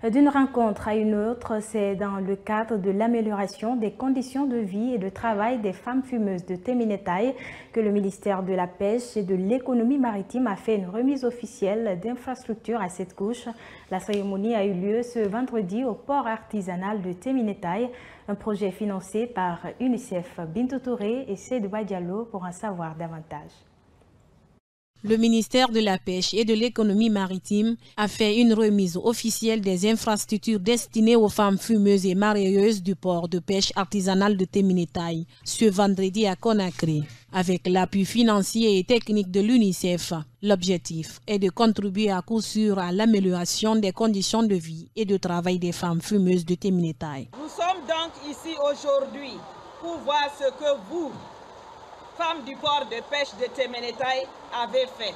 D'une rencontre à une autre, c'est dans le cadre de l'amélioration des conditions de vie et de travail des femmes fumeuses de Téménétaï que le ministère de la Pêche et de l'Économie maritime a fait une remise officielle d'infrastructures à cette couche. La cérémonie a eu lieu ce vendredi au port artisanal de Téménétaï, un projet financé par UNICEF. Bintou Touré et Seydou Diallo pour en savoir davantage. Le ministère de la Pêche et de l'Économie maritime a fait une remise officielle des infrastructures destinées aux femmes fumeuses et mareyeuses du port de pêche artisanal de Téménétaï ce vendredi à Conakry. Avec l'appui financier et technique de l'UNICEF, l'objectif est de contribuer à coup sûr à l'amélioration des conditions de vie et de travail des femmes fumeuses de Téménétaï. Nous sommes donc ici aujourd'hui pour voir ce que vous, femmes du port de pêche de Téménétaï, avez fait.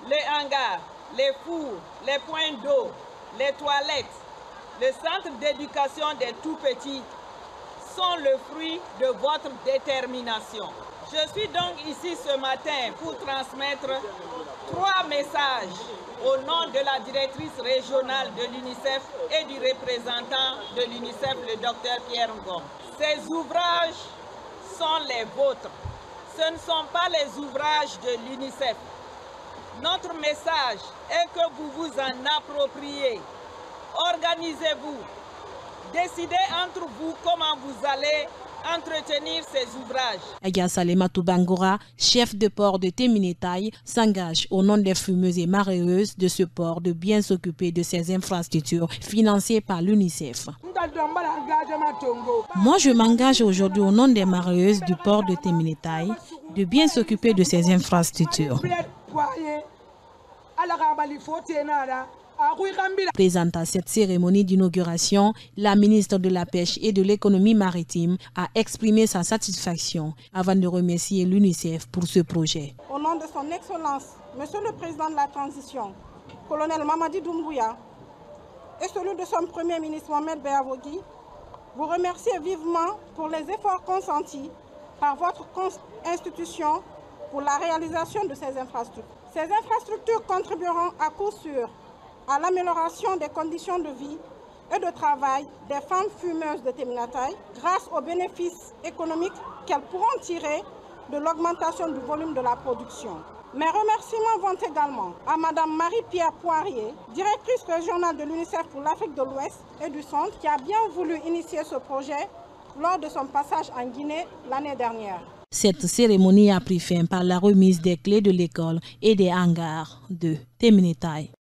Les hangars, les fours, les points d'eau, les toilettes, le centre d'éducation des tout-petits sont le fruit de votre détermination. Je suis donc ici ce matin pour transmettre 3 messages au nom de la directrice régionale de l'UNICEF et du représentant de l'UNICEF, le docteur Pierre Ngom. Ces ouvrages sont les vôtres. Ce ne sont pas les ouvrages de l'UNICEF. Notre message est que vous vous en appropriez. Organisez-vous. Décidez entre vous comment vous allez entretenir ces ouvrages. Aya Salematou Bangora, chef de port de Téménétaï, s'engage au nom des fumeuses et mareyeuses de ce port de bien s'occuper de ces infrastructures financées par l'UNICEF. Moi, je m'engage aujourd'hui au nom des mareyeuses du port de Téménétaï de bien s'occuper de ces infrastructures. Présente à cette cérémonie d'inauguration, la ministre de la Pêche et de l'Économie maritime a exprimé sa satisfaction avant de remercier l'UNICEF pour ce projet. Au nom de son Excellence, Monsieur le Président de la Transition, colonel Mamadi Doumbouya, et celui de son Premier ministre Mohamed Beavogui, vous remerciez vivement pour les efforts consentis par votre institution pour la réalisation de ces infrastructures. Ces infrastructures contribueront à coup sûr à l'amélioration des conditions de vie et de travail des femmes fumeuses de Téménétaï grâce aux bénéfices économiques qu'elles pourront tirer de l'augmentation du volume de la production. Mes remerciements vont également à Mme Marie-Pierre Poirier, directrice régionale de l'UNICEF pour l'Afrique de l'Ouest et du Centre, qui a bien voulu initier ce projet lors de son passage en Guinée l'année dernière. Cette cérémonie a pris fin par la remise des clés de l'école et des hangars de Téménétaï.